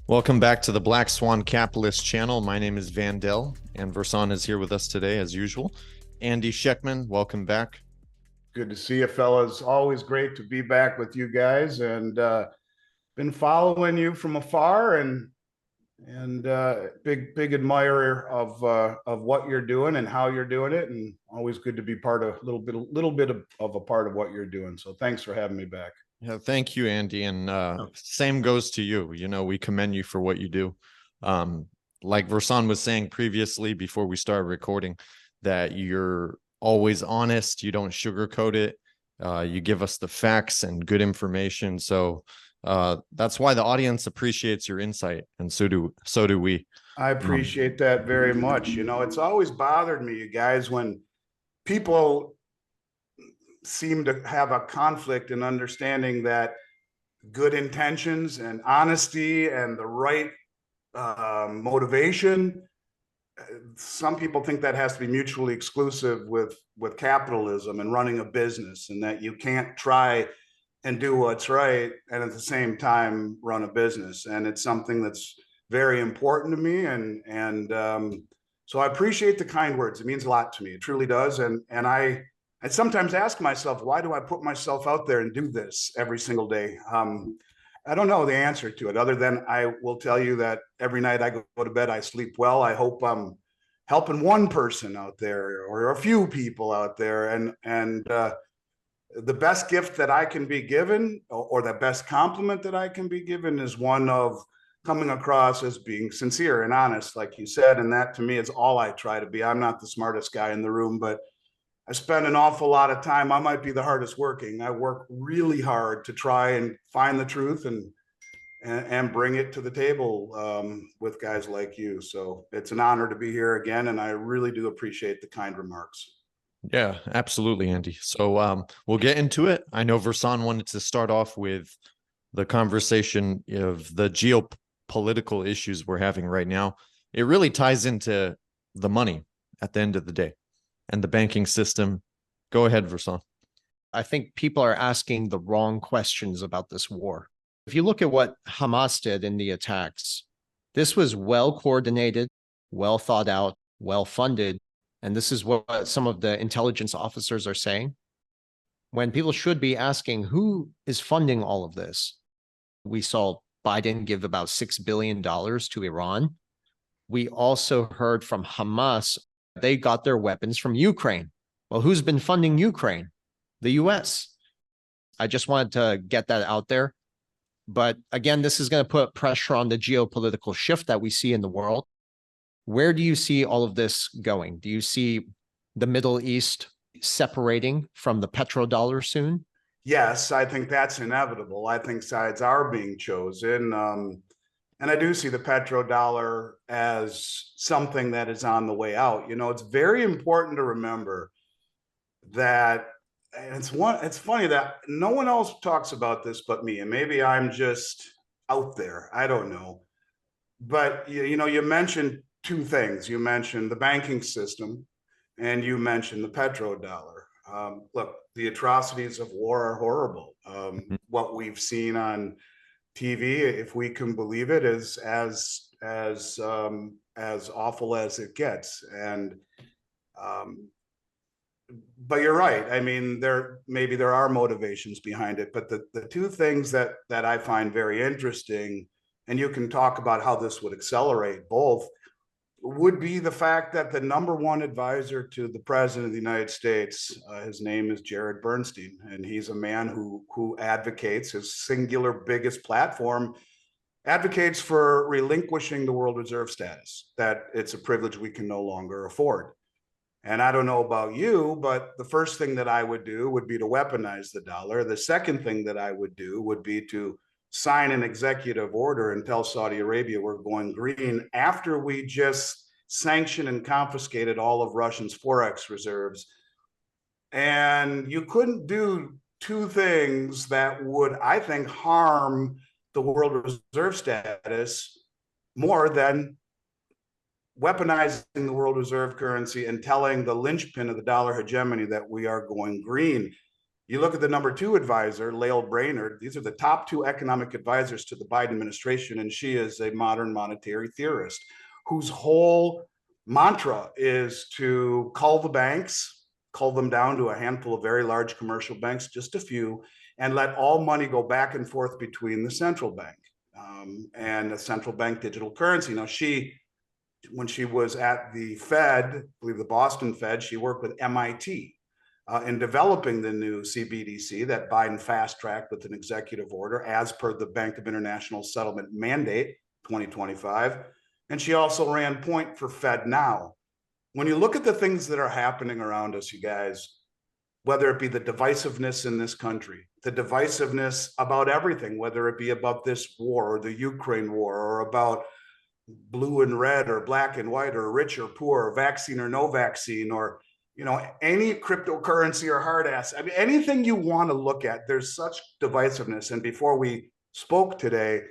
Welcome back to the Black Swan Capitalist channel. My name is Vandel, and Versan is here with us today as usual. Andy Schectman, welcome back. Good to see you, fellas. Always great to be back with you guys, and been following you from afar, and big admirer of what you're doing and how you're doing it, and always good to be part of a little bit of a part of what you're doing. So thanks for having me back. Yeah, thank you, Andy, and same goes to you. You know, we commend you for what you do. Like Versan was saying previously before we started recording, that you're always honest. You don't sugarcoat it. You give us the facts and good information. So that's why the audience appreciates your insight, and so do we. I appreciate that very much. You know, it's always bothered me, you guys, when people seem to have a conflict in understanding that good intentions and honesty and the right motivation, some people think that has to be mutually exclusive with capitalism and running a business, and that you can't try and do what's right and at the same time run a business. And it's something that's very important to me, and so I appreciate the kind words. It means a lot to me. It truly does. And I sometimes ask myself, why do I put myself out there and do this every single day? I don't know the answer to it, other than I will tell you that every night I go to bed, I sleep well. I hope I'm helping one person out there or a few people out there. And the best gift that I can be given, or the best compliment that I can be given, is one of coming across as being sincere and honest, like you said. And that to me is all I try to be. I'm not the smartest guy in the room, but I spend an awful lot of time. I might be the hardest working. I work really hard to try and find the truth and bring it to the table with guys like you. So it's an honor to be here again, and I really do appreciate the kind remarks. Yeah, absolutely, Andy. So we'll get into it. I know Versan wanted to start off with the conversation of the geopolitical issues we're having right now. It really ties into the money at the end of the day and the banking system. Go ahead, Versan. I think people are asking the wrong questions about this war. If you look at what Hamas did in the attacks, this was well coordinated, well thought out, well funded. And this is what some of the intelligence officers are saying. When people should be asking, who is funding all of this? We saw Biden give about $6 billion to Iran. We also heard from Hamas, they got their weapons from Ukraine. Well, who's been funding Ukraine? The US. I just wanted to get that out there. But again, this is going to put pressure on the geopolitical shift that we see in the world. Where do you see all of this going? Do you see the Middle East separating from the petrodollar soon? Yes, I think that's inevitable. I think sides are being chosen. And I do see the petrodollar as something that is on the way out. You know, it's very important to remember that, and it's funny that no one else talks about this but me, and maybe I'm just out there. I don't know. But you know, you mentioned two things. You mentioned the banking system, and you mentioned the petrodollar. Look, the atrocities of war are horrible. What we've seen on TV, if we can believe it, is as awful as it gets. And but you're right. I mean, maybe there are motivations behind it, but the two things that I find very interesting, and you can talk about how this would accelerate both, would be the fact that the #1 advisor to the president of the United States, his name is Jared Bernstein, and he's a man who advocates, his singular biggest platform, advocates for relinquishing the world reserve status, that it's a privilege we can no longer afford. And I don't know about you, but the first thing that I would do would be to weaponize the dollar. The second thing that I would do would be to sign an executive order and tell Saudi Arabia we're going green, after we just sanctioned and confiscated all of Russia's Forex reserves. And you couldn't do two things that would, I think, harm the world reserve status more than weaponizing the world reserve currency and telling the linchpin of the dollar hegemony that we are going green. You look at the number 2 advisor, Lael Brainerd. These are the top 2 economic advisors to the Biden administration, and she is a modern monetary theorist whose whole mantra is to cull the banks, cull them down to a handful of very large commercial banks, just a few, and let all money go back and forth between the central bank and a central bank digital currency. Now, when she was at the Fed, I believe the Boston Fed, she worked with MIT in developing the new CBDC that Biden fast-tracked with an executive order as per the Bank of International Settlement mandate 2025. And she also ran point for Fed Now. When you look at the things that are happening around us, you guys, whether it be the divisiveness in this country, the divisiveness about everything, whether it be about this war or the Ukraine war, or about blue and red or black and white or rich or poor, or vaccine or no vaccine, or any cryptocurrency or hard asset. I mean, anything you want to look at, there's such divisiveness. And before we spoke today,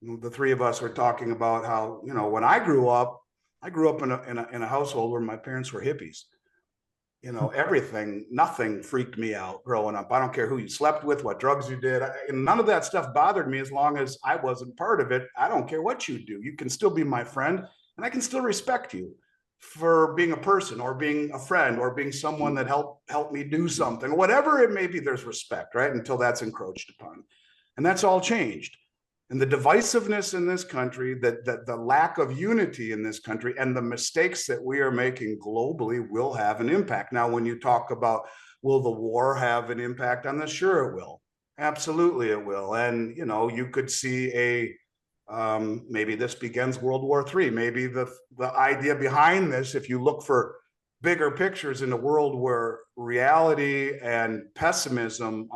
the 3 of us were talking about how, when I grew up in a household where my parents were hippies. Everything, nothing freaked me out growing up. I don't care who you slept with, what drugs you did. And none of that stuff bothered me as long as I wasn't part of it. I don't care what you do. You can still be my friend, and I can still respect you for being a person, or being a friend, or being someone that helped me do something. Whatever it may be, there's respect, right? Until that's encroached upon. And that's all changed. And the divisiveness in this country, the lack of unity in this country, and the mistakes that we are making globally will have an impact. Now, when you talk about, will the war have an impact on this? Sure, it will. Absolutely, it will. And, you could see maybe this begins World War III. Maybe the idea behind this, if you look for bigger pictures in a world where reality and pessimism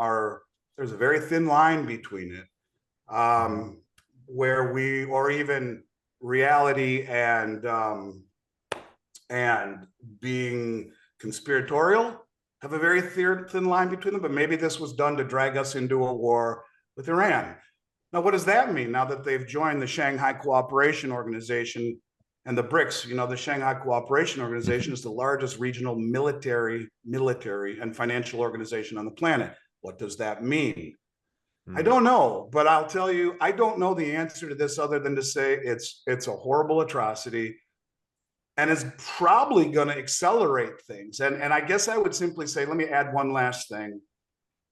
there's a very thin line between it. Or even reality and being conspiratorial have a very thin line between them. But maybe this was done to drag us into a war with Iran. Now, what does that mean now that they've joined the Shanghai Cooperation Organization and the BRICS? The Shanghai Cooperation Organization is the largest regional military and financial organization on the planet. What does that mean? I don't know, but I'll tell you, I don't know the answer to this other than to say it's a horrible atrocity, and is probably going to accelerate things. And I guess I would simply say, let me add one last thing,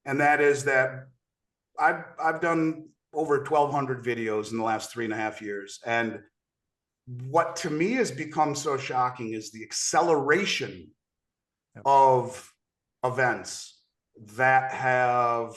and that is that I've done over 1,200 videos in the last 3.5 years, and what to me has become so shocking is the acceleration of events that have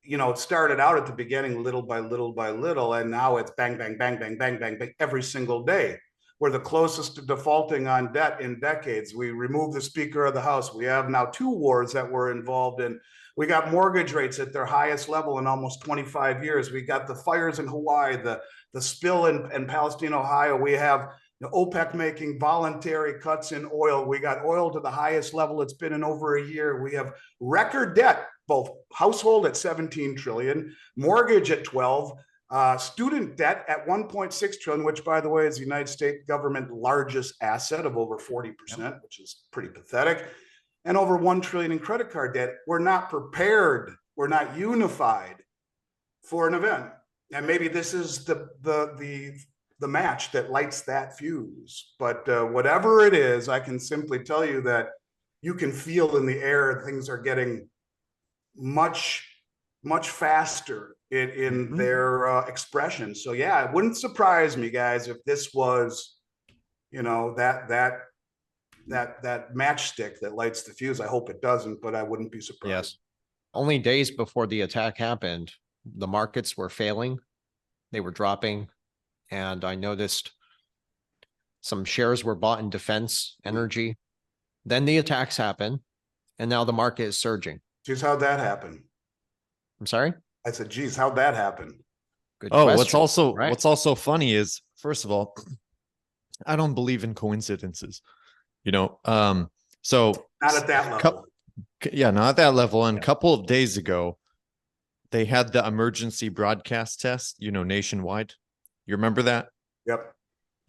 it started out at the beginning little by little, and now it's bang, bang, bang, bang, bang, bang, bang every single day. We're the closest to defaulting on debt in decades. We removed the Speaker of the House. We have now 2 wars that we're involved in. We got mortgage rates at their highest level in almost 25 years. We got the fires in Hawaii, the spill in Palestine, Ohio. We have OPEC making voluntary cuts in oil. We got oil to the highest level it's been in over a year. We have record debt, both household at 17 trillion, mortgage at 12, student debt at 1.6 trillion, which, by the way, is the United States government largest asset of over 40%, which is pretty pathetic, and over 1 trillion in credit card debt. We're not prepared. We're not unified for an event. And maybe this is the match that lights that fuse. But whatever it is, I can simply tell you that you can feel in the air things are getting much faster in their expression. So yeah, it wouldn't surprise me, guys, if this was, that matchstick that lights the fuse. I hope it doesn't, but I wouldn't be surprised. Yes. Only days before the attack happened, the markets were failing. They were dropping. And I noticed some shares were bought in defense energy. Then the attacks happened, and now the market is surging. Geez, how'd that happen? I'm sorry? I said, geez, how'd that happen? Good question, what's also funny is, first of all, I don't believe in coincidences. So not at that level. Not at that level. And a couple of days ago, they had the emergency broadcast test, nationwide. You remember that? Yep.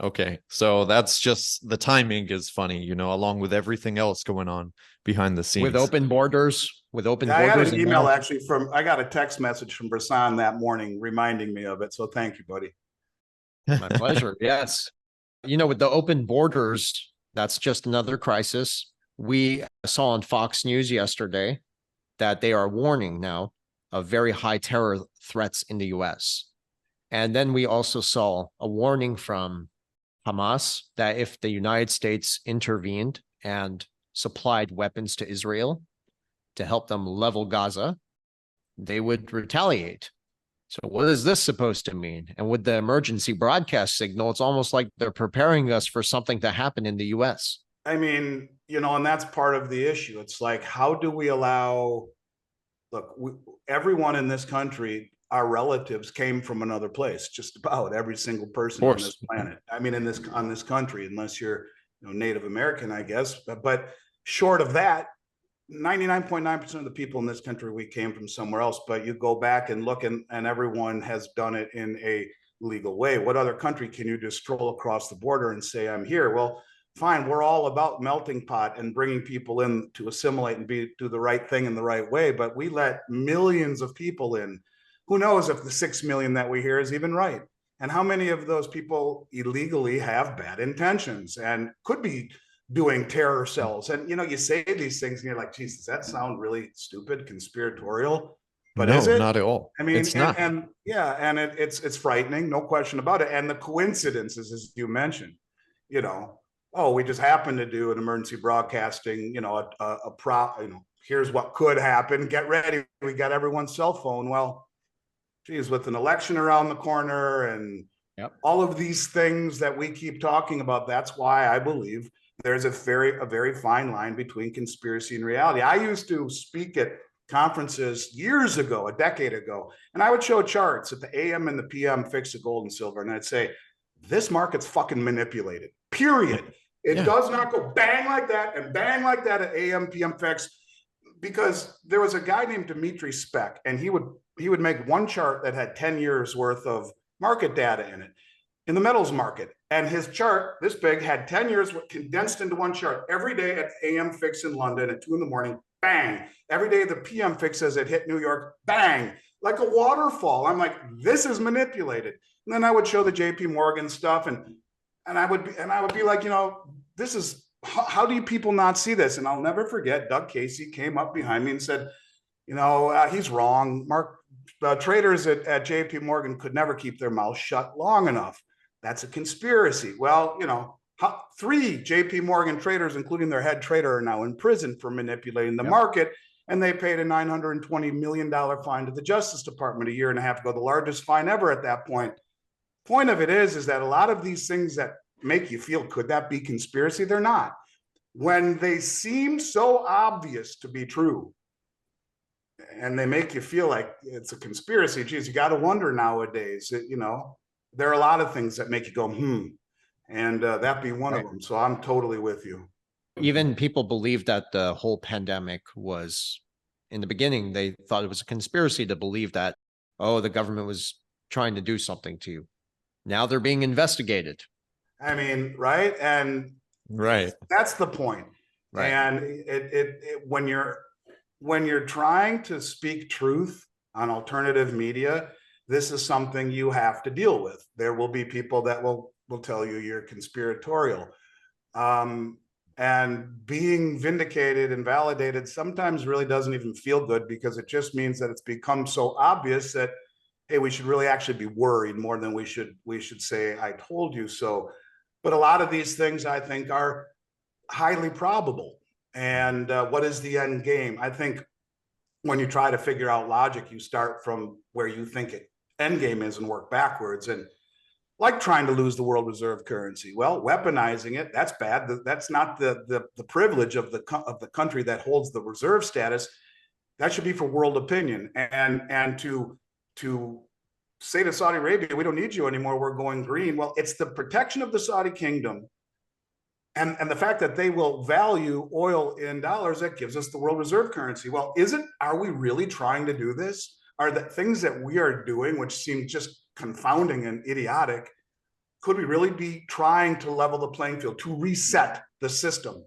Okay, so that's just the timing is funny, you know, along with everything else going on behind the scenes. With open borders, I got an email now, actually I got a text message from Versan that morning reminding me of it. So thank you, buddy. my pleasure. Yes. You know, with the open borders, that's just another crisis. We saw on Fox News yesterday that they are warning now of very high terror threats in the US. And then we also saw a warning from Hamas that if the United States intervened and supplied weapons to Israel to help them level Gaza, they would retaliate. So what is this supposed to mean? And with the emergency broadcast signal, it's almost like they're preparing us for something to happen in the US. I mean, you know, and that's part of the issue. It's like, how do we allow, look, everyone in this country, our relatives came from another place, just about every single person on this planet. I mean, on this country, unless you're, you know, Native American, I guess, but short of that, 99.9% of the people in this country, we came from somewhere else. But you go back and look, and everyone has done it in a legal way. What other country can you just stroll across the border and say, I'm here? Well, fine, we're all about melting pot and bringing people in to assimilate and do the right thing in the right way. But we let millions of people in. Who knows if the 6 million that we hear is even right? And how many of those people illegally have bad intentions and could be doing terror cells? And, you know, you say these things and you're like, Jesus, that sound really stupid, conspiratorial. But no, is it? Not at all. I mean, it's not. And yeah, and it's frightening, no question about it. And the coincidences, as you mentioned, you know, oh, we just happened to do an emergency broadcasting, you know, you know, here's what could happen. Get ready. We got everyone's cell phone. Well, geez, with an election around the corner and all of these things that we keep talking about, that's why I believe there's a very fine line between conspiracy and reality. I used to speak at conferences years ago, a decade ago, and I would show charts at the AM and the PM fix of gold and silver, and I'd say, this market's fucking manipulated, period. It does not go bang like that and bang like that at AM, PM fix, because there was a guy named Dimitri Speck, and he would make one chart that had 10 years worth of market data in it, in the metals market. And his chart, this big, had 10 years condensed into one chart. Every day at AM fix in London at 2 a.m, bang. Every day the PM fix as it hit New York, bang, like a waterfall. I'm like, this is manipulated. And then I would show the JP Morgan stuff, and I would be like, you know, this is, how do you people not see this? And I'll never forget, Doug Casey came up behind me and said, you know, he's wrong. Traders at JP Morgan could never keep their mouth shut long enough. That's a conspiracy. Well, you know, 3 JP Morgan traders, including their head trader, are now in prison for manipulating the market. And they paid a $920 million fine to the Justice Department a year and a half ago, the largest fine ever at that point. Point of it is that a lot of these things that make you feel, could that be conspiracy? They're not. When they seem so obvious to be true, and they make you feel like it's a conspiracy, geez, you got to wonder nowadays, you know, there are a lot of things that make you go, and that be one of them. So I'm totally with you. Even people believe that the whole pandemic was, in the beginning, they thought it was a conspiracy to believe that, oh, the government was trying to do something to you. Now they're being investigated. I mean, right? And that's the point. Right. And when you're trying to speak truth on alternative media, this is something you have to deal with. There will be people that will tell you you're conspiratorial. And being vindicated and validated sometimes really doesn't even feel good, because it just means that it's become so obvious that, hey, we should really actually be worried more than we should say, I told you so. But a lot of these things, I think, are highly probable. And what is the end game? I think when you try to figure out logic, you start from where you think end game is and work backwards. And like trying to lose the world reserve currency, well, weaponizing it, that's bad. That's not the privilege of the country that holds the reserve status. That should be for world opinion. And to say to Saudi Arabia, we don't need you anymore, we're going green. Well, it's the protection of the Saudi kingdom and the fact that they will value oil in dollars that gives us the world reserve currency. Well, are we really trying to do this? Are the things that we are doing, which seem just confounding and idiotic, could we really be trying to level the playing field, to reset the system?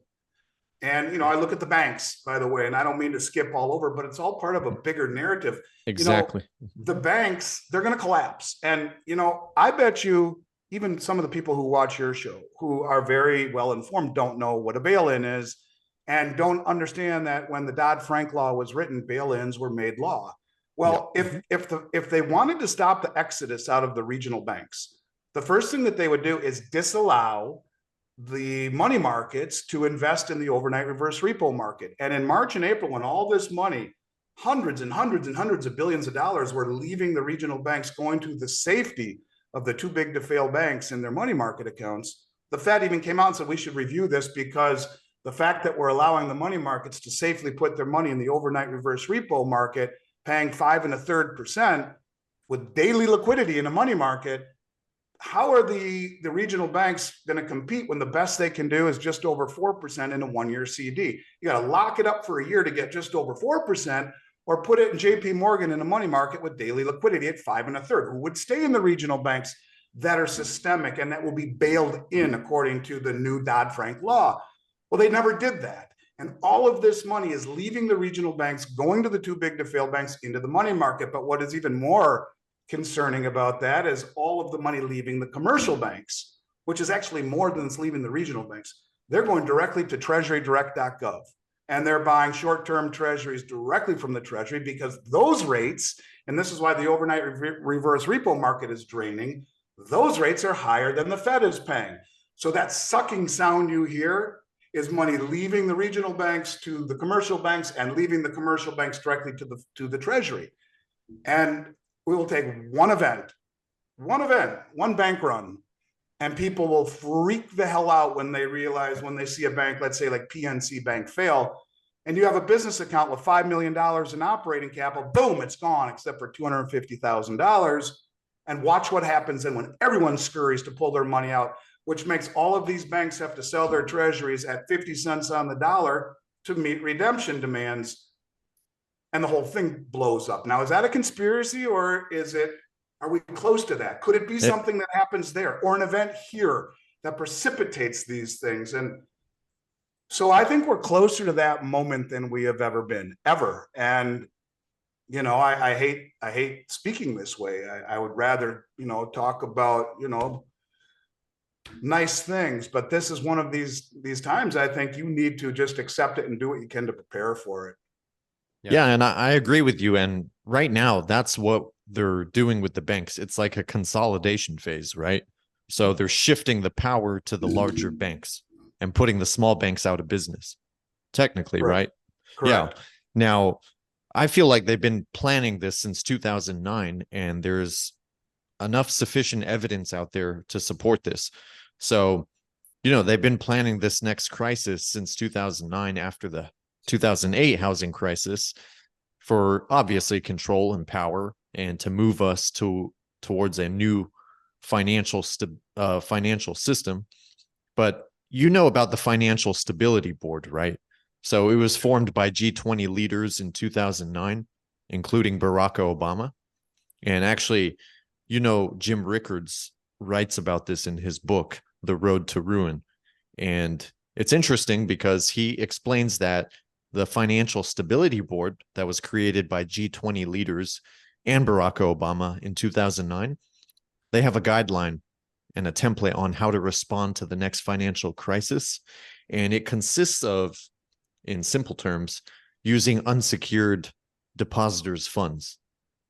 And, you know, I look at the banks, by the way, and I don't mean to skip all over, but it's all part of a bigger narrative. Exactly. You know, the banks, they're going to collapse. And, you know, I bet you even some of the people who watch your show, who are very well informed, don't know what a bail-in is and don't understand that when the Dodd-Frank law was written, bail-ins were made law. Well, if they wanted to stop the exodus out of the regional banks, the first thing that they would do is disallow the money markets to invest in the overnight reverse repo market. And in March and April, when all this money, hundreds and hundreds and hundreds of billions of dollars were leaving the regional banks, going to the safety of the too big to fail banks in their money market accounts, the Fed even came out and said, we should review this, because the fact that we're allowing the money markets to safely put their money in the overnight reverse repo market, paying 5 1/3% with daily liquidity in a money market, how are the regional banks going to compete when the best they can do is just over 4% in a 1-year CD? You got to lock it up for a year to get just over 4%, or put it in JP Morgan in a money market with daily liquidity at 5 1/3, who would stay in the regional banks that are systemic and that will be bailed in according to the new Dodd-Frank law. Well, they never did that. And all of this money is leaving the regional banks, going to the too big to fail banks, into the money market. But what is even more concerning about that is all of the money leaving the commercial banks, which is actually more than it's leaving the regional banks. They're going directly to treasurydirect.gov, and they're buying short-term treasuries directly from the treasury, because those rates, and this is why the overnight reverse repo market is draining, those rates are higher than the Fed is paying. So that sucking sound you hear is money leaving the regional banks to the commercial banks, and leaving the commercial banks directly to the treasury. And we will take one event, one bank run, and people will freak the hell out when they realize, when they see a bank, let's say like PNC Bank, fail, and you have a business account with $5 million in operating capital, boom, it's gone, except for $250,000. And watch what happens then when everyone scurries to pull their money out, which makes all of these banks have to sell their treasuries at 50 cents on the dollar to meet redemption demands. And the whole thing blows up. Now, is that a conspiracy, or are we close to that? Could it be something that happens there, or an event here that precipitates these things? And so I think we're closer to that moment than we have ever been, ever. And, you know, I hate speaking this way. I would rather, you know, talk about, you know, nice things, but this is one of these times I think you need to just accept it and do what you can to prepare for it. Yeah, and I agree with you. And right now, that's what they're doing with the banks. It's like a consolidation phase, right? So they're shifting the power to the larger banks and putting the small banks out of business, technically, right? Correct. Yeah. Now, I feel like they've been planning this since 2009, and there's enough sufficient evidence out there to support this. So, you know, they've been planning this next crisis since 2009, after the 2008 housing crisis, for obviously control and power, and to move us towards a new financial system. But you know about the Financial Stability Board, right? So it was formed by G20 leaders in 2009, including Barack Obama. And actually, you know, Jim Rickards writes about this in his book, The Road to Ruin. And it's interesting because he explains that the Financial Stability Board that was created by G20 leaders and Barack Obama in 2009, they have a guideline and a template on how to respond to the next financial crisis. And it consists of, in simple terms, using unsecured depositors' funds.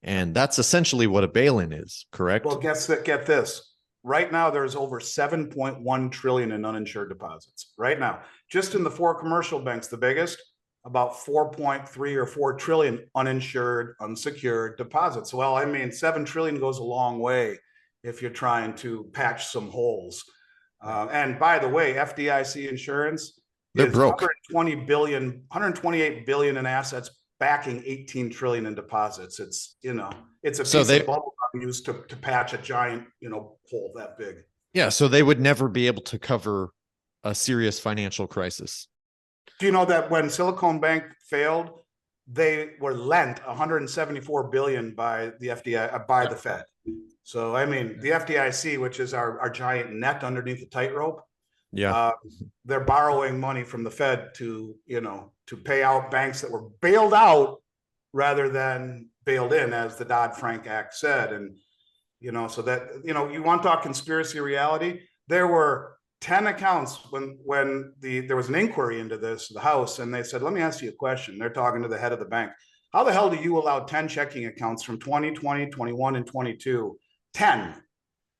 And that's essentially what a bail-in is, correct? Well, get this. Right now, there's over 7.1 trillion in uninsured deposits. Right now, just in the 4 commercial banks, the biggest, about 4.3 or 4 trillion uninsured, unsecured deposits. Well, I mean, 7 trillion goes a long way if you're trying to patch some holes. And by the way, FDIC insurance, they're broke. 128 billion in assets, backing 18 trillion in deposits. It's, you know, it's a piece of bubble gum used to patch a giant, you know, hole that big. Yeah, so they would never be able to cover a serious financial crisis. Do you know that when Silicon Bank failed, they were lent 174 billion by the FDI, by the Fed? So, I mean, the FDIC, which is our giant net underneath the tightrope, Yeah. they're borrowing money from the Fed to, to pay out banks that were bailed out rather than bailed in, as the Dodd-Frank Act said. And, so that, you want to talk conspiracy reality? There were 10 accounts when there was an inquiry into this, the House, and they said, let me ask you a question. They're talking to the head of the bank. How the hell do you allow 10 checking accounts from 2020, 21, and 22, 10,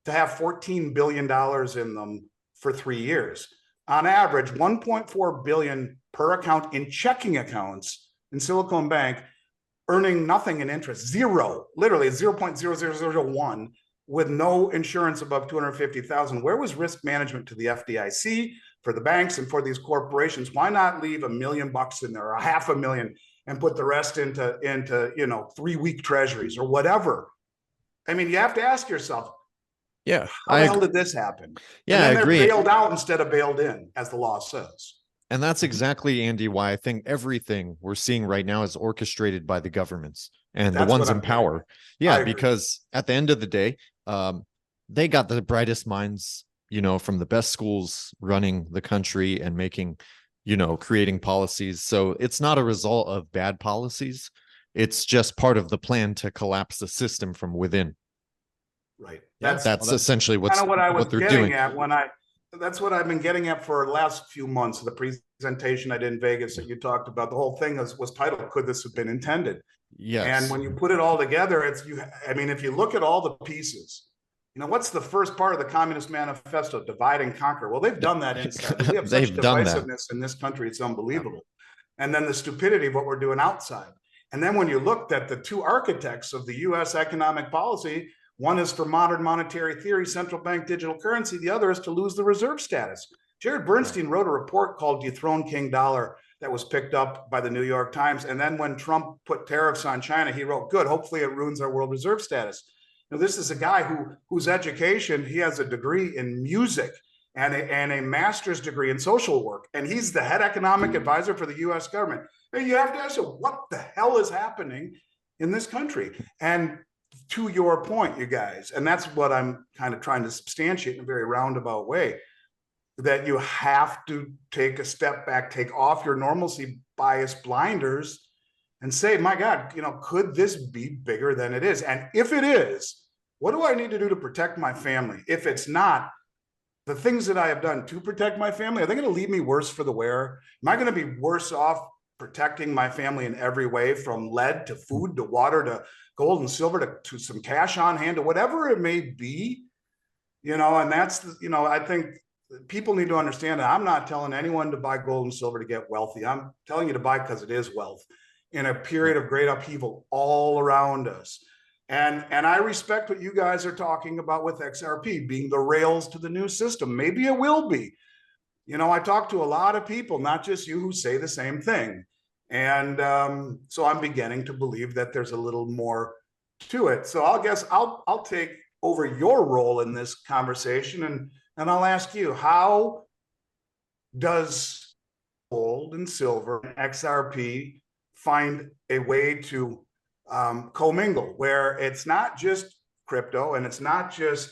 to have $14 billion in them for 3 years? On average, 1.4 billion per account in checking accounts in Silicon Bank, earning nothing in interest, zero, literally 0.0001, with no insurance above 250,000. Where was risk management to the FDIC, for the banks, and for these corporations? Why not leave $1 million in there, or $500,000, and put the rest into 3-week treasuries or whatever? I mean, you have to ask yourself, Yeah. how the hell did this happen? Yeah, and then I agree. They're bailed out instead of bailed in, as the law says. And that's exactly, Andy, why I think everything we're seeing right now is orchestrated by the governments and the ones in power. Yeah, because at the end of the day, they got the brightest minds, from the best schools running the country and making, creating policies. So it's not a result of bad policies. It's just part of the plan to collapse the system from within. Right. That's essentially what I was they're getting doing. at that's what I've been getting at for the last few months. The presentation I did in Vegas that you talked about, the whole thing was titled, "Could This Have Been Intended?" Yes. And when you put it all together, if you look at all the pieces, what's the first part of the Communist Manifesto? Divide and conquer. Well, they've done that inside. We have such divisiveness in this country, it's unbelievable. And then the stupidity of what we're doing outside. And then when you looked at the two architects of the US economic policy, one is for modern monetary theory, central bank digital currency. The other is to lose the reserve status. Jared Bernstein wrote a report called Dethrone King Dollar that was picked up by the New York Times. And then when Trump put tariffs on China, he wrote, good, hopefully it ruins our world reserve status. Now, this is a guy whose education, he has a degree in music and a master's degree in social work. And he's the head economic advisor for the US government. And you have to ask, what the hell is happening in this country? And to your point, you guys, and that's what I'm kind of trying to substantiate in a very roundabout way, that you have to take a step back, take off your normalcy bias blinders and say, my God, could this be bigger than it is? And if it is, what do I need to do to protect my family? If it's not, the things that I have done to protect my family, are they going to leave me worse for the wear? Am I going to be worse off protecting my family in every way, from lead to food to water to gold and silver to some cash on hand to whatever it may be? And that's, I think people need to understand that I'm not telling anyone to buy gold and silver to get wealthy. I'm telling you to buy because it is wealth in a period of great upheaval all around us. And I respect what you guys are talking about with XRP being the rails to the new system. Maybe it will be. I talk to a lot of people, not just you, who say the same thing. And so I'm beginning to believe that there's a little more to it. So I'll take over your role in this conversation, and I'll ask you, how does gold and silver and XRP find a way to commingle, where it's not just crypto and it's not just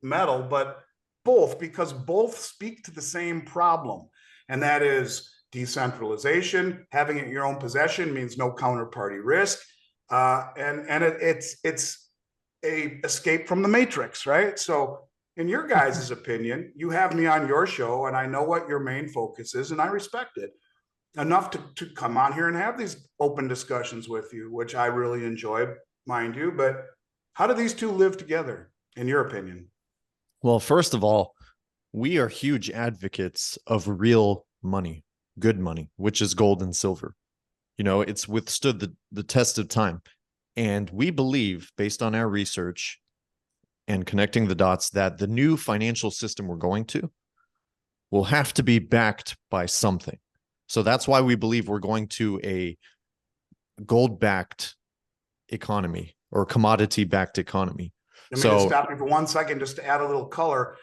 metal, but both, because both speak to the same problem, and that is decentralization. Having it in your own possession means no counterparty risk, and it's a escape from the matrix, right? So in your guys' opinion, you have me on your show, and I know what your main focus is, and I respect it enough to come on here and have these open discussions with you, which I really enjoy, mind you. But how do these two live together, in your opinion? Well, first of all, we are huge advocates of real money, good money, which is gold and silver. It's withstood the test of time. And we believe, based on our research and connecting the dots, that the new financial system we're going to will have to be backed by something. So that's why we believe we're going to a gold-backed economy, or commodity-backed economy. Let me just stop you for 1 second, just to add a little color.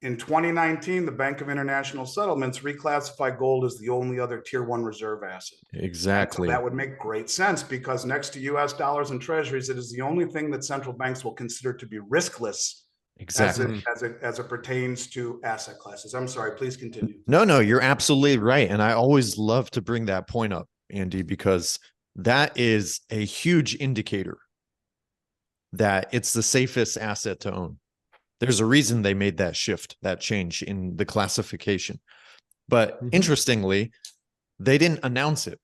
in 2019, the Bank of International Settlements reclassified gold as the only other tier 1 reserve asset. Exactly. So that would make great sense, because next to US dollars and treasuries, it is the only thing that central banks will consider to be riskless. Exactly. As it pertains to asset classes. I'm sorry, please continue. No, you're absolutely right. And I always love to bring that point up, Andy, because that is a huge indicator that it's the safest asset to own. There's a reason they made that shift, that change in the classification. But interestingly, they didn't announce it.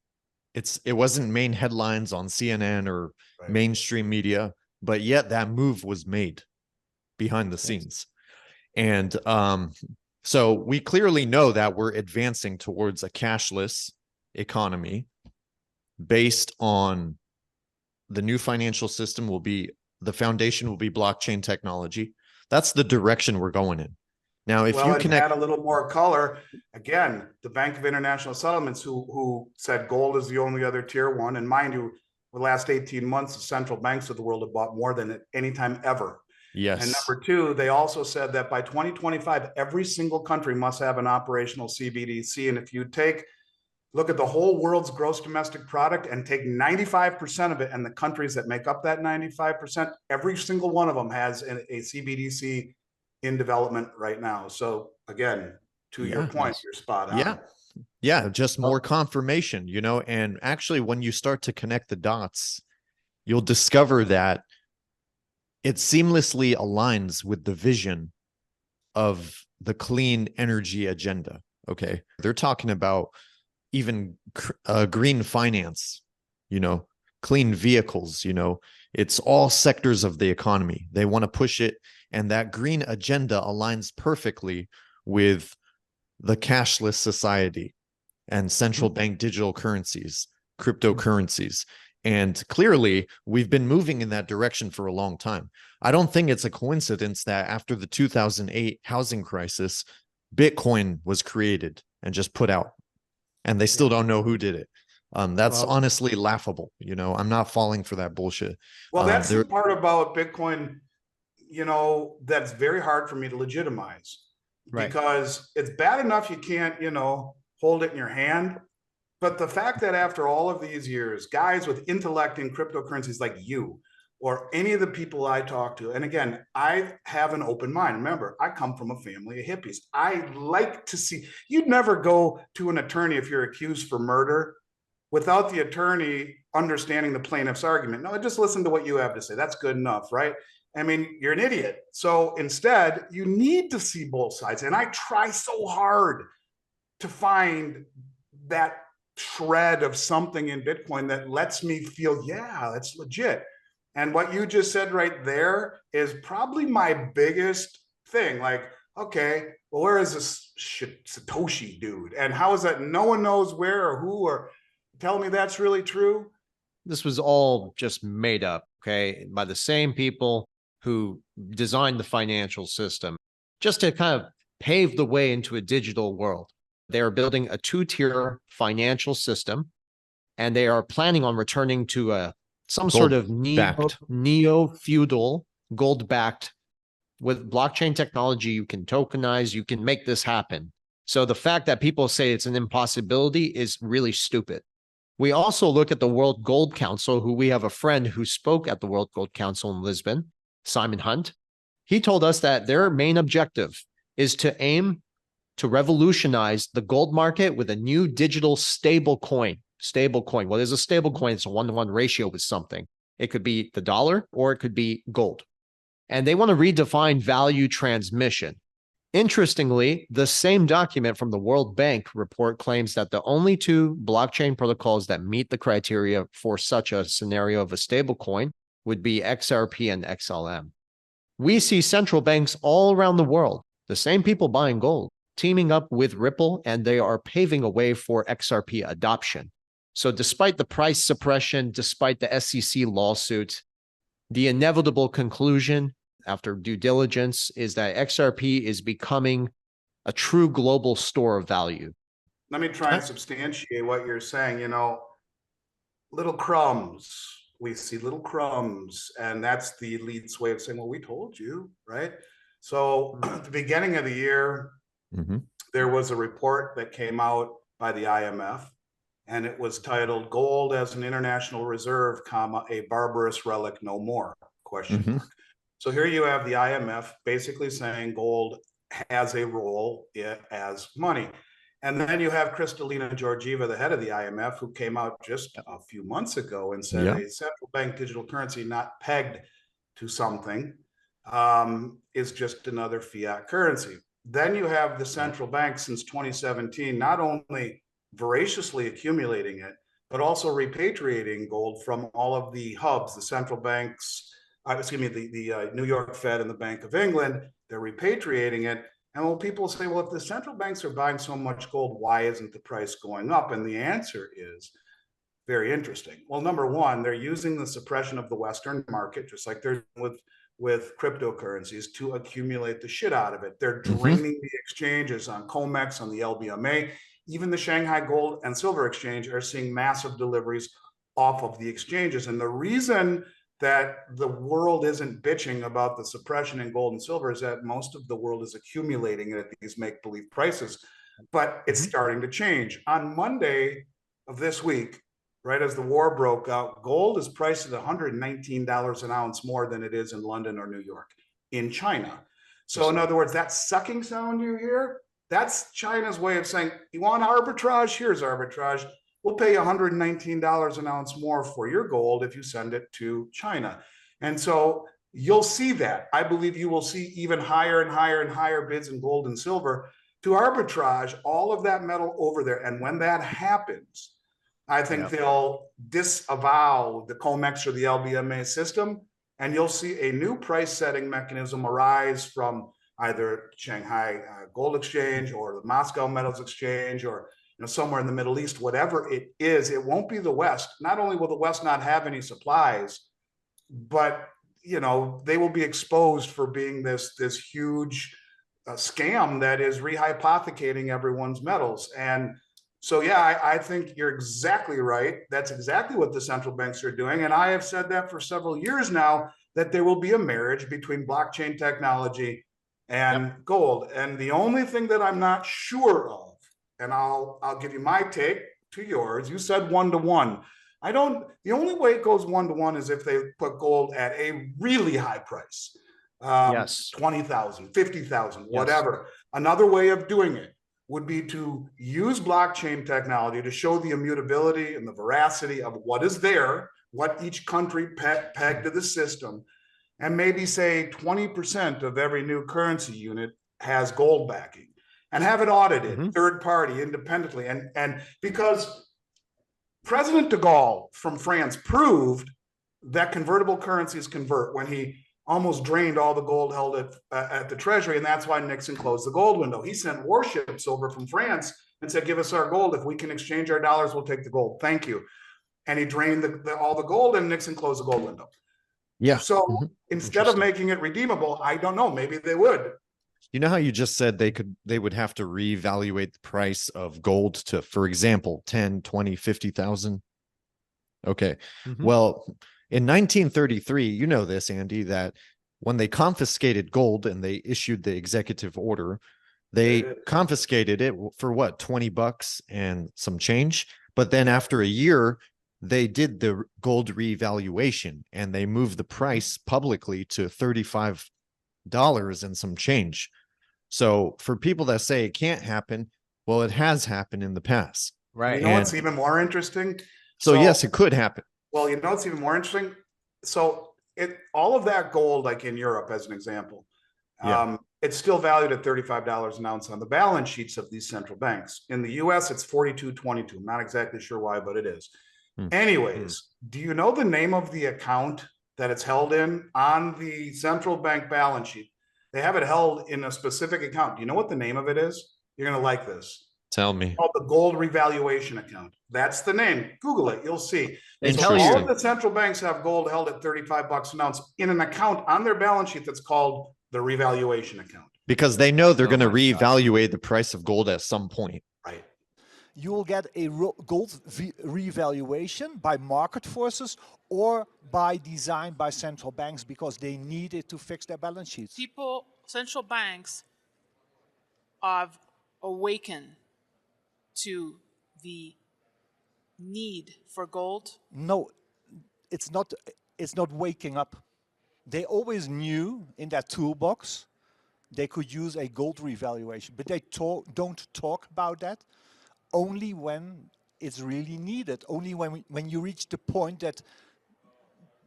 It wasn't main headlines on CNN or mainstream media, but yet that move was made behind the scenes. And so we clearly know that we're advancing towards a cashless economy based on the new financial system the foundation will be blockchain technology. That's the direction we're going in. Now, if you can add a little more color, again, the Bank of International Settlements, who said gold is the only other tier 1, and mind you, the last 18 months, the central banks of the world have bought more than at any time ever. Yes. And number 2, they also said that by 2025, every single country must have an operational CBDC. And if you look at the whole world's gross domestic product and take 95% of it, and the countries that make up that 95%, every single one of them has a CBDC in development right now. So again, to your point, you're spot on. Yeah, just more confirmation, and actually when you start to connect the dots, you'll discover that it seamlessly aligns with the vision of the clean energy agenda. Okay. They're talking about even green finance, clean vehicles, it's all sectors of the economy. They want to push it. And that green agenda aligns perfectly with the cashless society and central bank digital currencies, cryptocurrencies. And clearly, we've been moving in that direction for a long time. I don't think it's a coincidence that after the 2008 housing crisis, Bitcoin was created and just put out, and they still don't know who did it. That's honestly laughable. I'm not falling for that bullshit. Well, that's the part about Bitcoin, that's very hard for me to legitimize, because it's bad enough you can't, hold it in your hand. But the fact that after all of these years, guys with intellect in cryptocurrencies like you, or any of the people I talk to, and again, I have an open mind. Remember, I come from a family of hippies. I like to see, you'd never go to an attorney if you're accused for murder without the attorney understanding the plaintiff's argument. No, just listen to what you have to say. That's good enough, right? I mean, you're an idiot. So instead, you need to see both sides. And I try so hard to find that shred of something in Bitcoin that lets me feel, yeah, that's legit. And what you just said right there is probably my biggest thing. Like, okay, well, where is this Satoshi dude? And how is that? No one knows where or who, or tell me that's really true. This was all just made up, okay, by the same people who designed the financial system just to kind of pave the way into a digital world. They are building a 2-tier financial system, and they are planning on returning to some sort of neo-feudal gold-backed. With blockchain technology, you can tokenize, you can make this happen. So the fact that people say it's an impossibility is really stupid. We also look at the World Gold Council, who we have a friend who spoke at the World Gold Council in Lisbon, Simon Hunt. He told us that their main objective is to aim to revolutionize the gold market with a new digital stable coin. What is a stable coin? It's a 1-to-1 ratio with something. It could be the dollar or it could be gold. And they want to redefine value transmission. Interestingly, the same document from the World Bank report claims that the only 2 blockchain protocols that meet the criteria for such a scenario of a stable coin would be XRP and XLM. We see central banks all around the world, the same people buying gold, teaming up with Ripple, and they are paving a way for XRP adoption. So despite the price suppression, despite the SEC lawsuit, the inevitable conclusion after due diligence is that XRP is becoming a true global store of value. Let me try and substantiate what you're saying. Little crumbs. We see little crumbs, and that's the elite's way of saying, well, we told you, right? So at the beginning of the year, there was a report that came out by the IMF, and it was titled "Gold as an International Reserve, comma, a barbarous relic no more?" question mark. So here you have the IMF basically saying gold has a role as money. And then you have Kristalina Georgieva, the head of the IMF, who came out just a few months ago and said a central bank digital currency not pegged to something is just another fiat currency. Then you have the central bank since 2017, not only voraciously accumulating it, but also repatriating gold from all of the hubs, the central banks, the New York Fed and the Bank of England. They're repatriating it. And when people say, well, if the central banks are buying so much gold, why isn't the price going up? And the answer is very interesting. Well, number one, they're using the suppression of the Western market, just like they're with cryptocurrencies, to accumulate the shit out of it. They're draining the exchanges on COMEX, on the LBMA. Even the Shanghai Gold and Silver Exchange are seeing massive deliveries off of the exchanges. And the reason that the world isn't bitching about the suppression in gold and silver is that most of the world is accumulating it at these make-believe prices, but it's starting to change. On Monday of this week, right as the war broke out, gold is priced at $119 an ounce more than it is in London or New York, in China. So in other words, that sucking sound you hear, that's China's way of saying, you want arbitrage? Here's arbitrage. We'll pay $119 an ounce more for your gold if you send it to China. And so you'll see that. I believe you will see even higher and higher and higher bids in gold and silver to arbitrage all of that metal over there. And when that happens, I think they'll disavow the COMEX or the LBMA system, and you'll see a new price setting mechanism arise from either Shanghai Gold Exchange or the Moscow Metals Exchange, or somewhere in the Middle East, whatever it is. It won't be the West. Not only will the West not have any supplies, but they will be exposed for being this huge scam that is rehypothecating everyone's metals. And so, yeah, I think you're exactly right. That's exactly what the central banks are doing. And I have said that for several years now, that there will be a marriage between blockchain technology and gold. And the only thing that I'm not sure of, and I'll give you my take to yours. You said 1-to-1. The only way it goes 1-to-1 is if they put gold at a really high price. 20,000, 50,000, whatever. Another way of doing it would be to use blockchain technology to show the immutability and the veracity of what is there, what each country pegged to the system, and maybe say 20% of every new currency unit has gold backing. And have it audited, third party, independently. And because President de Gaulle from France proved that convertible currencies convert when he almost drained all the gold held at the Treasury. And that's why Nixon closed the gold window. He sent warships over from France and said, give us our gold. If we can exchange our dollars, we'll take the gold. Thank you. And he drained all the gold, and Nixon closed the gold window. Yeah. So instead of making it redeemable, I don't know, maybe they would. You know how you just said they would have to reevaluate the price of gold to, for example, 10, 20, 50,000. Okay. Well, in 1933, you know this, Andy, that when they confiscated gold and they issued the executive order, they confiscated it for what, $20 and some change. But then after a year, they did the gold revaluation and they moved the price publicly to $35 and some change. So for people that say it can't happen, well, it has happened in the past. Right. What's even more interesting? So yes, it could happen. Well, what's even more interesting? So all of that gold, like in Europe, as an example, it's still valued at $35 an ounce on the balance sheets of these central banks. In the US, it's $42.22. I'm not exactly sure why, but it is. Anyways, do you know the name of the account that it's held in on the central bank balance sheet? They have it held in a specific account. Do you know what the name of it is? You're going to like this. Tell me. It's called the Gold Revaluation Account. That's the name. Google it. You'll see. So all of the central banks have gold held at $35 an ounce in an account on their balance sheet that's called the Revaluation Account. Because they know they're going to reevaluate the price of gold at some point. Right. You will get a gold revaluation by market forces or by design by central banks because they need it to fix their balance sheets. People central banks have awakened to the need for gold? No, it's not. It's not waking up. They always knew in their toolbox they could use a gold revaluation, but they don't talk about that only when it's really needed. Only when you reach the point that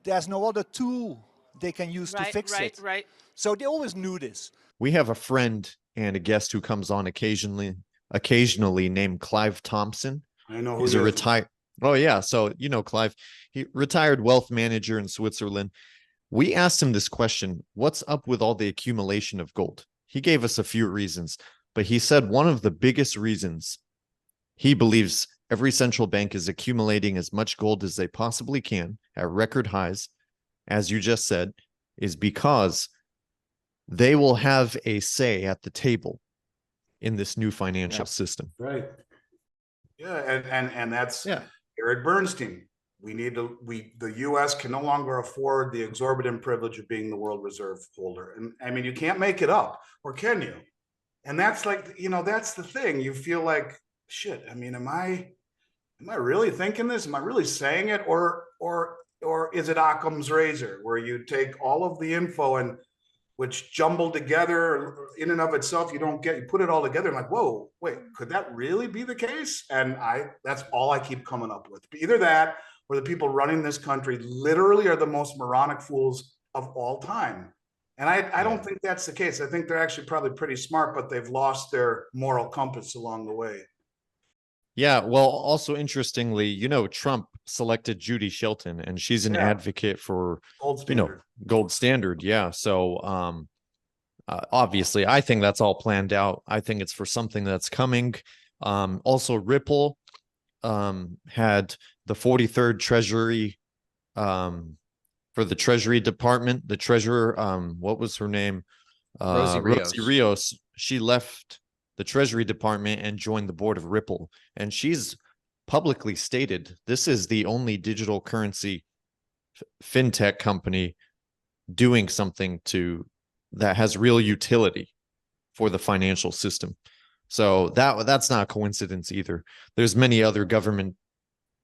there's no other tool they can use to fix it. Right. So they always knew this. We have a friend and a guest who comes on occasionally named Clive Thompson. I know who He's he a is. retired. Oh yeah, so you know Clive, he retired wealth manager in Switzerland. We asked him this question: what's up with all the accumulation of gold? He gave us a few reasons, but he said one of the biggest reasons he believes every central bank is accumulating as much gold as they possibly can at record highs, as you just said, is because they will have a say at the table in this new financial system. Right. Yeah, and that's Yeah. Jared Bernstein. The US can no longer afford the exorbitant privilege of being the world reserve holder. And I mean, you can't make it up, or can you? And that's like, that's the thing. You feel like, shit, I mean, am I really thinking this? Am I really saying it? Or is it Occam's razor, where you take all of the info and which jumbled together in and of itself, you put it all together and like, whoa, wait, could that really be the case? And that's all I keep coming up with. Either that or the people running this country literally are the most moronic fools of all time. And I don't think that's the case. I think they're actually probably pretty smart, but they've lost their moral compass along the way. Yeah, well, also interestingly, Trump selected Judy Shelton, and she's an advocate for Gold standard. Gold standard. Yeah. So obviously, I think that's all planned out. I think it's for something that's coming. Also, Ripple had the 43rd Treasury for the Treasury Department. The treasurer, what was her name? Rosie Rios. She left the Treasury Department and joined the board of Ripple. And she's publicly stated this is the only digital currency fintech company doing something that has real utility for the financial system. So that's not a coincidence either. There's many other government,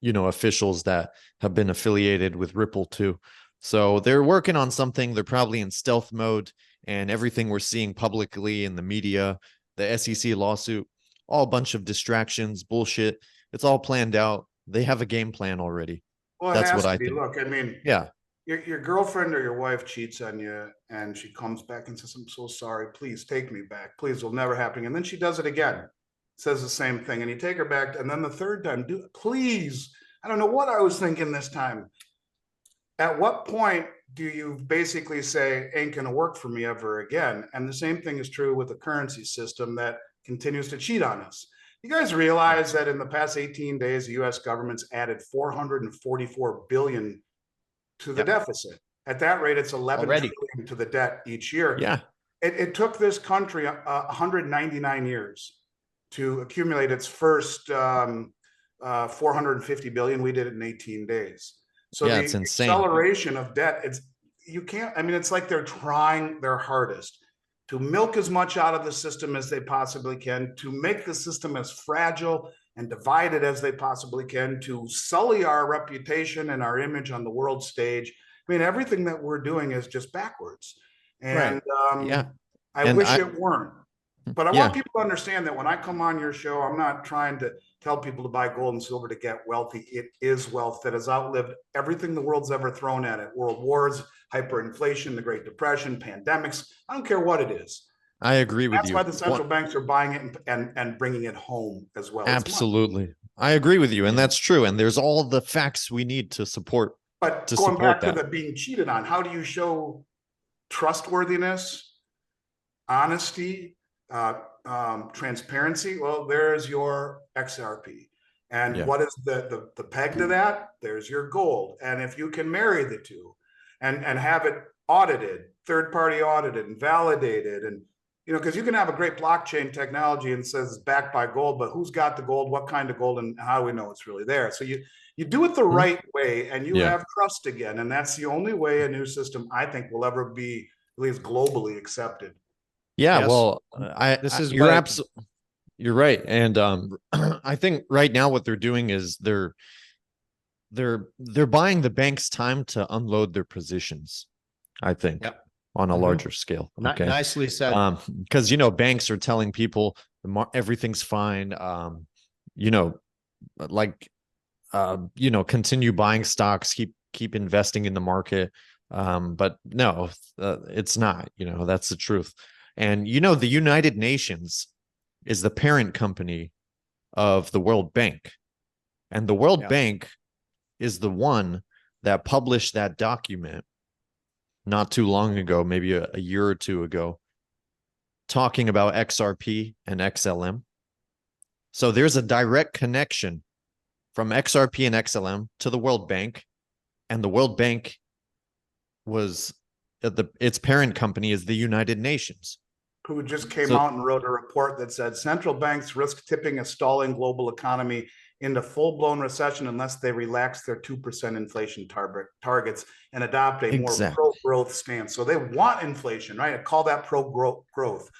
officials that have been affiliated with Ripple too. So they're working on something. They're probably in stealth mode, and everything we're seeing publicly in the media, the SEC lawsuit, all a bunch of distractions, bullshit. It's all planned out. They have a game plan already. Well, that's what I think. Look, I mean, yeah. Your girlfriend or your wife cheats on you and she comes back and says, I'm so sorry, please take me back. Please, it'll never happen. And then she does it again, says the same thing. And you take her back. And then the third time, please, I don't know what I was thinking this time. At what point do you basically say, ain't going to work for me ever again? And the same thing is true with the currency system that continues to cheat on us. You guys realize that in the past 18 days, the US government's added 444 billion to the deficit. At that rate, it's 11 trillion to the debt each year. Yeah. It took this country 199 years to accumulate its first 450 billion. We did it in 18 days. So the it's insane. Acceleration of debt, it's like they're trying their hardest to milk as much out of the system as they possibly can, to make the system as fragile and divided as they possibly can, to sully our reputation and our image on the world stage. I mean, everything that we're doing is just backwards. And I wish it weren't. But I want people to understand that when I come on your show, I'm not trying to tell people to buy gold and silver to get wealthy. It is wealth that has outlived everything the world's ever thrown at it. World wars, hyperinflation, the Great Depression, pandemics. I don't care what it is. I agree with you. That's why the central banks are buying it and bringing it home as well. Absolutely. I agree with you. And that's true. And there's all the facts we need to support. But going back to the being cheated on, how do you show trustworthiness, honesty, transparency? Well, there's your XRP. And what is the peg to that? There's your gold. And if you can marry the two and have it audited, third-party audited and validated, and because you can have a great blockchain technology and says it's backed by gold, but who's got the gold, what kind of gold, and how do we know it's really there? So you do it the right way and you have trust again. And that's the only way a new system, I think, will ever be at least globally accepted. Yeah, Yes. well, This is you're what- absolutely, you're right. And I think right now what they're doing is they're buying the bank's time to unload their positions, I think, Yep. on a Mhm. larger scale. Okay. Nicely said. Because banks are telling people everything's fine. Like continue buying stocks, keep investing in the market. But no, it's not. That's the truth. And the United Nations is the parent company of the World Bank, and the World Yeah. Bank is the one that published that document not too long ago, maybe a year or two ago, talking about XRP and XLM. So there's a direct connection from XRP and XLM to the World Bank, and the World Bank was its parent company is the United Nations. Who just came out and wrote a report that said central banks risk tipping a stalling global economy into full-blown recession unless they relax their 2% inflation targets and adopt a more pro-growth stance. So they want inflation, right? I call that pro-growth. Pro-growth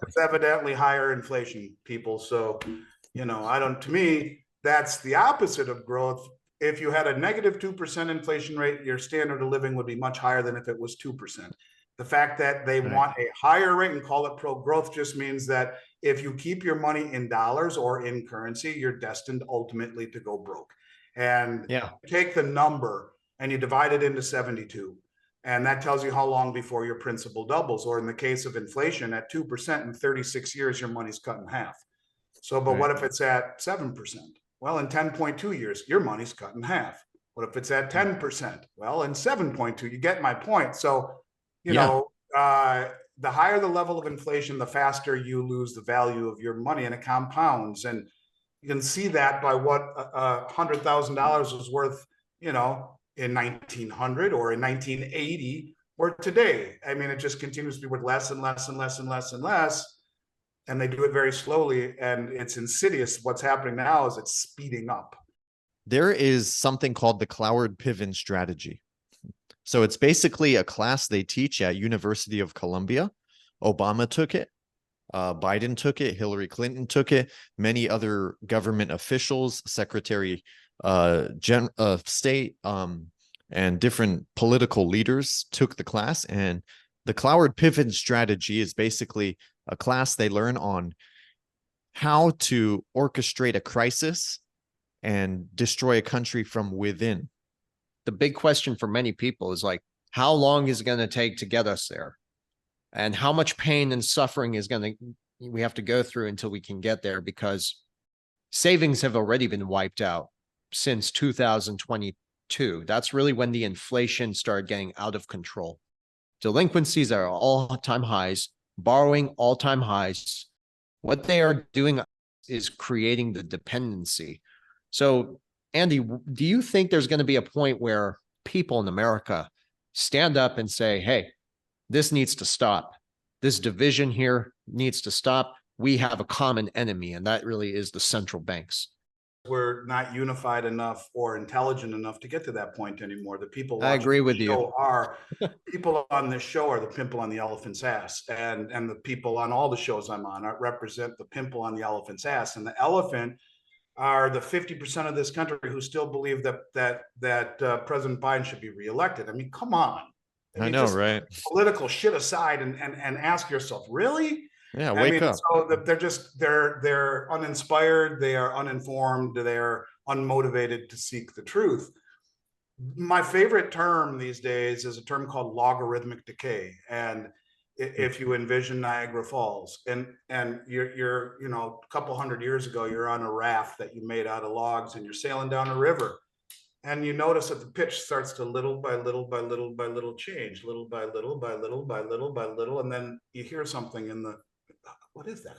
is evidently higher inflation, people. So, to me, that's the opposite of growth. If you had a negative 2% inflation rate, your standard of living would be much higher than if it was 2%. The fact that they want a higher rate and call it pro-growth just means that if you keep your money in dollars or in currency, you're destined ultimately to go broke. And take the number and you divide it into 72. And that tells you how long before your principal doubles. Or in the case of inflation, at 2% in 36 years, your money's cut in half. So, but what if it's at 7%? Well, in 10.2 years, your money's cut in half. What if it's at 10%? Well, in 7.2, you get my point. So, the higher the level of inflation, the faster you lose the value of your money, and it compounds. And you can see that by what $100,000 was worth, in 1900 or in 1980 or today. I mean, it just continues to be worth less and less and less and less and less. And they do it very slowly, and it's insidious. What's happening now is it's speeding up. There is something called the Cloward-Piven strategy. So it's basically a class they teach at University of Columbia. Obama took it. Biden took it. Hillary Clinton took it. Many other government officials, Secretary of State, and different political leaders took the class. And the Cloward-Piven strategy is basically a class they learn on how to orchestrate a crisis and destroy a country from within. The big question for many people is like, how long is it going to take to get us there? And how much pain and suffering we have to go through until we can get there? Because savings have already been wiped out since 2022. That's really when the inflation started getting out of control. Delinquencies are all-time highs, borrowing all-time highs. What they are doing is creating the dependency. So, Andy, do you think there's going to be a point where people in America stand up and say, hey, this needs to stop. This division here needs to stop. We have a common enemy, and that really is the central banks. We're not unified enough or intelligent enough to get to that point anymore. The people I agree with you. People on this show are the pimple on the elephant's ass, and the people on all the shows I'm on represent the pimple on the elephant's ass. And the elephant are the 50% of this country who still believe that President Biden should be reelected. I mean, come on. I know, right? Political shit aside, and ask yourself, really? Yeah, wake up. So they're uninspired, they are uninformed, they're unmotivated to seek the truth. My favorite term these days is a term called logarithmic decay. And if you envision Niagara Falls, and you're a couple hundred years ago, you're on a raft that you made out of logs, and you're sailing down a river, and you notice that the pitch starts to little by little by little by little change, little by little by little by little by little, and then you hear something in the, what is that?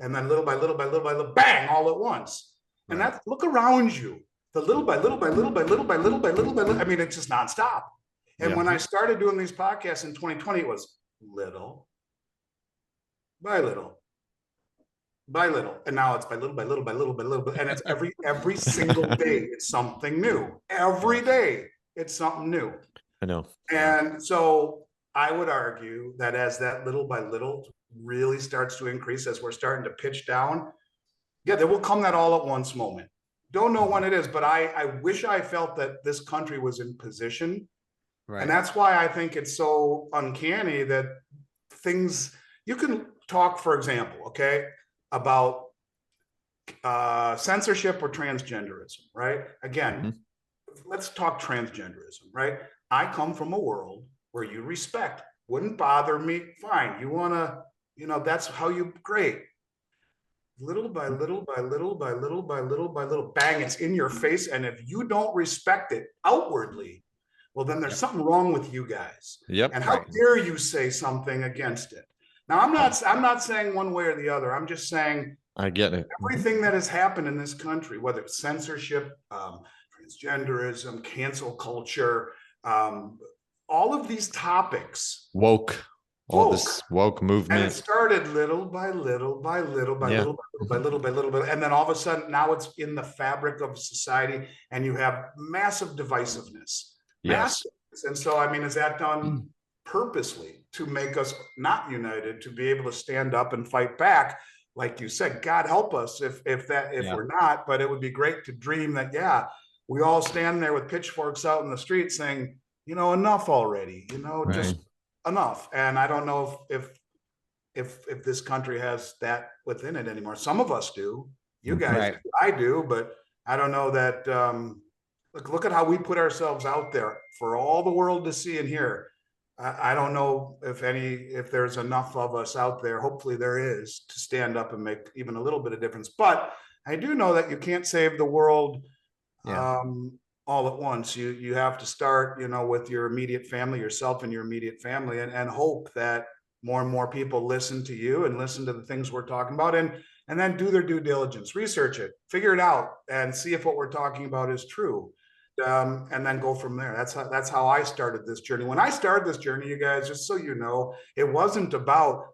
And then little by little by little by little, bang, all at once. And that, look around you, the little by little by little by little by little by little by little. I mean, it's just nonstop. And when I started doing these podcasts in 2020, it was little by little by little, and now it's by little by little by little by little, and it's every single day it's something new. Every day it's something new. I know. And so I would argue that as that little by little really starts to increase, as we're starting to pitch down, yeah, there will come that all at once moment. Don't know when it is, but I wish I felt that this country was in position. Right. And that's why I think it's so uncanny that things, you can talk, for example, okay, about censorship or transgenderism, right? Again, let's talk transgenderism, right? I come from a world where you respect, wouldn't bother me, fine. You want to, you know, that's how you, great. Little by little by little by little by little by little, bang, it's in your face. And if you don't respect it outwardly, well, then there's something wrong with you guys. Yep. And how dare you say something against it? Now, I'm not saying one way or the other. I'm just saying, I get it. everything that has happened in this country, whether it's censorship, transgenderism, cancel culture, all of these topics, All this woke and it movement. started little by little by little by little by little by little by, and then all of a sudden now it's in the fabric of society, and you have massive divisiveness. Yes. Massive. And so, I mean, is that done purposely to make us not united, to be able to stand up and fight back? Like you said, God help us if we're not, but it would be great to dream that, yeah, we all stand there with pitchforks out in the street saying, you know, enough already, you know, just enough. And I don't know if this country has that within it anymore. Some of us do. You guys, I do, but I don't know that. Look at how we put ourselves out there for all the world to see and hear. I don't know if there's enough of us out there. Hopefully there is, to stand up and make even a little bit of difference. But I do know that you can't save the world all at once. You have to start, you know, with your immediate family, yourself and your immediate family, and hope that more and more people listen to you and listen to the things we're talking about, and then do their due diligence, research it, figure it out, and see if what we're talking about is true. And then go from there. That's how I started this journey. When I started this journey, you guys, just so you know, it wasn't about,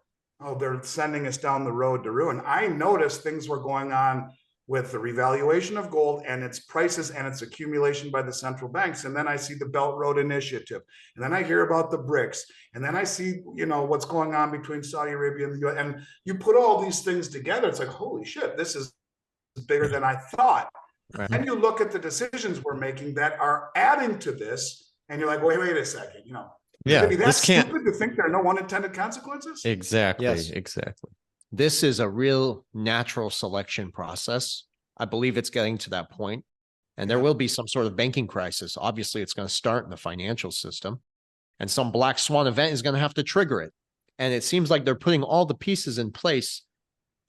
oh, they're sending us down the road to ruin. I noticed things were going on with the revaluation of gold and its prices and its accumulation by the central banks. And then I see the Belt Road Initiative, and then I hear about the BRICS, and then I see, you know, what's going on between Saudi Arabia and the US. And you put all these things together, it's like, holy shit, this is bigger than I thought. And you look at the decisions we're making that are adding to this, and you're like, wait a second, you know, that's stupid to think there are no unintended consequences. Exactly. Exactly. This is a real natural selection process. I believe it's getting to that point, and there will be some sort of banking crisis. Obviously, it's going to start in the financial system, and some black swan event is going to have to trigger it. And it seems like they're putting all the pieces in place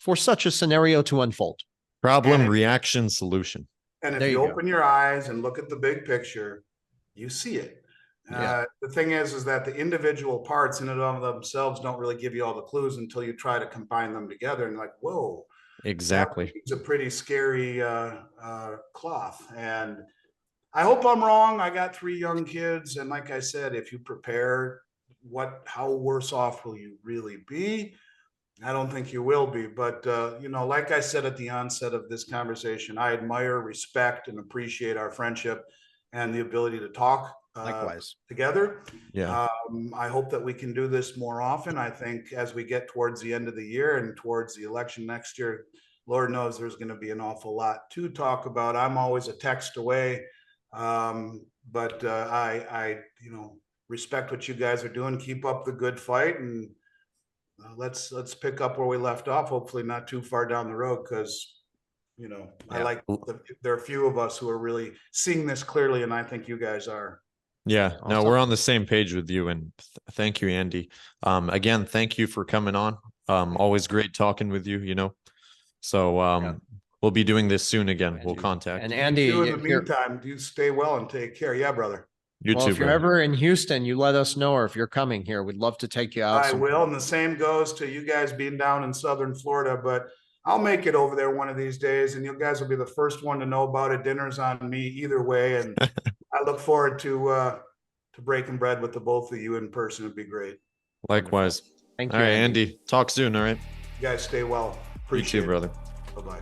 for such a scenario to unfold. Problem, reaction, solution. And if you open your eyes and look at the big picture, you see it. The thing is that the individual parts in and of themselves don't really give you all the clues until you try to combine them together, and like, whoa, exactly, it's a pretty scary cloth. And I hope I'm wrong. I got 3 young kids, and like I said, if you prepare, how worse off will you really be? I don't think you will be, but you know, like I said at the onset of this conversation, I admire, respect, and appreciate our friendship and the ability to talk likewise together. Yeah. I hope that we can do this more often. I think as we get towards the end of the year and towards the election next year, Lord knows there's going to be an awful lot to talk about. I'm always a text away, but I you know, respect what you guys are doing. Keep up the good fight, and let's pick up where we left off, hopefully not too far down the road, because, you know, there are a few of us who are really seeing this clearly, and I think you guys are. Yeah, no, we're on the same page with you, and thank you, Andy. Again, thank you for coming on. Always great talking with you, you know. So we'll be doing this soon again. We'll contact. And Andy, in the meantime, do stay well and take care. Yeah, brother. You too, if you're ever in Houston, you let us know, or if you're coming here, we'd love to take you out. I will, and the same goes to you guys being down in Southern Florida, but I'll make it over there one of these days, and you guys will be the first one to know about it. Dinner's on me either way, and I look forward to breaking bread with the both of you in person. It'd be great. Likewise. Thank you. All right, Andy. Talk soon. All right. You guys stay well. Appreciate you too, brother. Bye-bye.